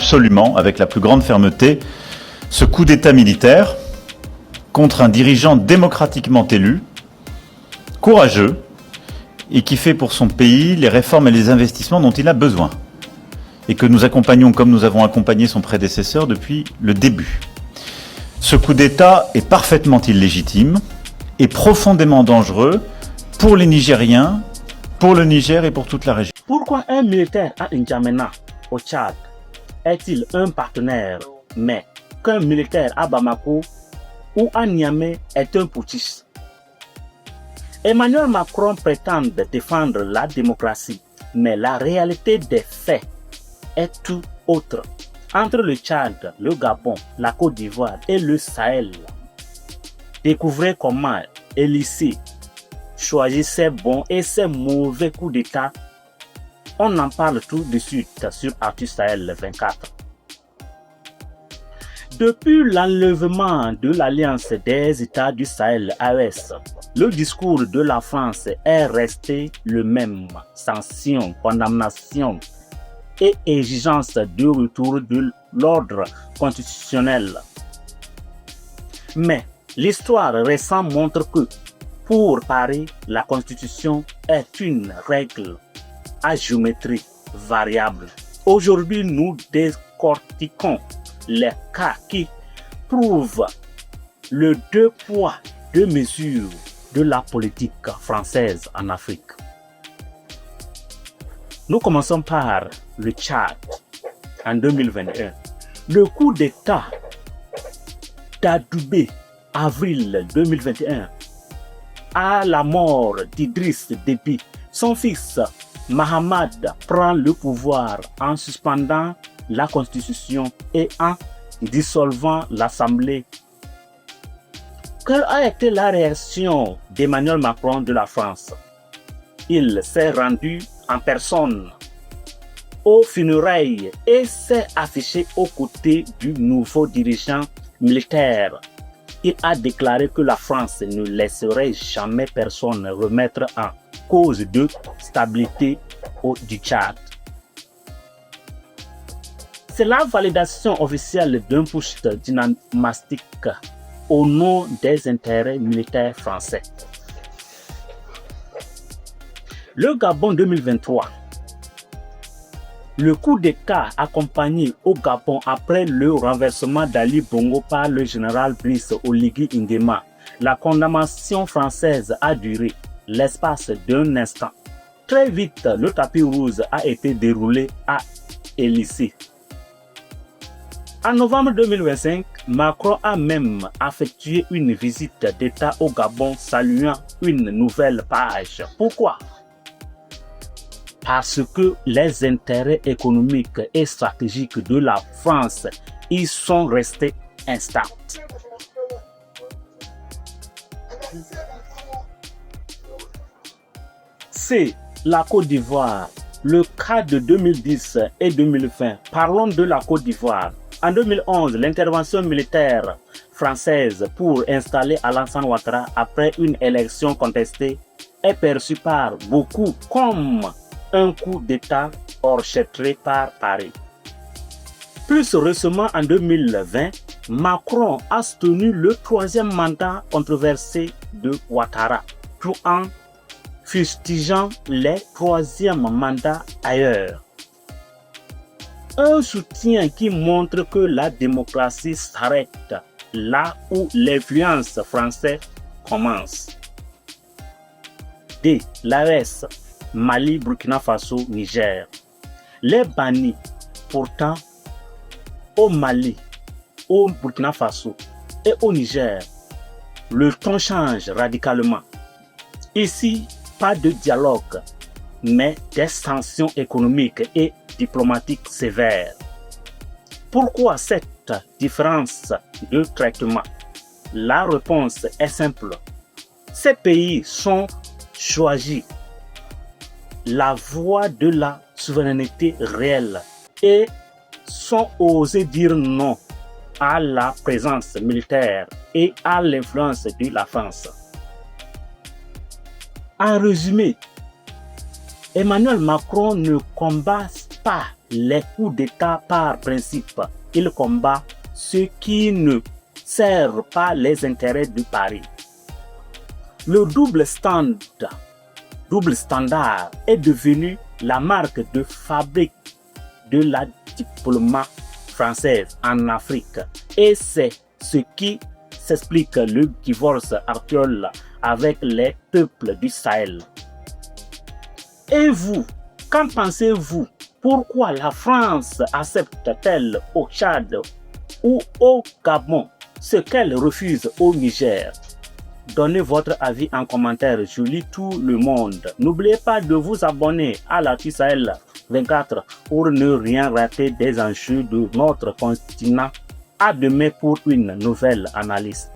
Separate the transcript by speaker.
Speaker 1: absolument, avec la plus grande fermeté, ce coup d'État militaire contre un dirigeant démocratiquement élu, courageux, et qui fait pour son pays les réformes et les investissements dont il a besoin, et que nous accompagnons comme nous avons accompagné son prédécesseur depuis le début. Ce coup d'État est parfaitement illégitime et profondément dangereux pour les Nigériens, pour le Niger et pour toute la région.
Speaker 2: Pourquoi un militaire à N'Djamena, au Tchad, est-il un partenaire, mais qu'un militaire à Bamako ou à Niamey est un putschiste? Emmanuel Macron prétend défendre la démocratie, mais la réalité des faits est tout autre. Entre le Tchad, le Gabon, la Côte d'Ivoire et le Sahel, découvrez comment Élysée choisit ses bons et ses mauvais coups d'État. On en parle tout de suite sur Actu Sahel 24. Depuis l'enlèvement de l'Alliance des États du Sahel, AES, le discours de la France est resté le même. Sanctions, condamnations et exigence de retour de l'ordre constitutionnel. Mais l'histoire récente montre que pour Paris, la Constitution est une règle à géométrie variable. Aujourd'hui, nous décortiquons les cas qui prouvent le deux poids, deux mesures de la politique française en Afrique. Nous commençons par le Tchad en 2021. Le coup d'État d'Adoubé, avril 2021, à la mort d'Idriss Déby, son fils Mahamad prend le pouvoir en suspendant la Constitution et en dissolvant l'Assemblée. Quelle a été la réaction d'Emmanuel Macron de la France? Il s'est rendu en personne aux funérailles et s'est affiché aux côtés du nouveau dirigeant militaire. Il a déclaré que la France ne laisserait jamais personne remettre en cause de stabilité du Tchad. C'est la validation officielle d'un putsch dynastique au nom des intérêts militaires français. Le Gabon 2023. Le coup d'État accompagné au Gabon après le renversement d'Ali Bongo par le général Brice Oligui Nguema. La condamnation française a duré l'espace d'un instant. Très vite, le tapis rouge a été déroulé à Élysée. En novembre 2025, Macron a même effectué une visite d'État au Gabon saluant une nouvelle page. Pourquoi? Parce que les intérêts économiques et stratégiques de la France y sont restés intacts. C'est la Côte d'Ivoire, le cas de 2010 et 2020. Parlons de la Côte d'Ivoire. En 2011, l'intervention militaire française pour installer Alassane Ouattara après une élection contestée est perçue par beaucoup comme un coup d'État orchestré par Paris. Plus récemment, en 2020, Macron a soutenu le troisième mandat controversé de Ouattara, tout en fustigeant les troisièmes mandats ailleurs. Un soutien qui montre que la démocratie s'arrête là où l'influence française commence. D. L'AES, Mali, Burkina Faso, Niger. Les bannis, pourtant, au Mali, au Burkina Faso et au Niger, le ton change radicalement. Ici, pas de dialogue, mais des sanctions économiques et diplomatiques sévères. Pourquoi cette différence de traitement? La réponse est simple. Ces pays sont choisis la voie de la souveraineté réelle et sont osés dire non à la présence militaire et à l'influence de la France. En résumé, Emmanuel Macron ne combat pas les coups d'État par principe. Il combat ceux qui ne servent pas les intérêts du Paris. Le double standard est devenu la marque de fabrique de la diplomatie française en Afrique. Et c'est ce qui s'explique le divorce actuel avec les peuples du Sahel. Et vous, qu'en pensez-vous? Pourquoi la France accepte-t-elle au Tchad ou au Gabon ce qu'elle refuse au Niger? Donnez votre avis en commentaire, je lis tout le monde. N'oubliez pas de vous abonner à l'Actu Sahel 24 pour ne rien rater des enjeux de notre continent. À demain pour une nouvelle analyse.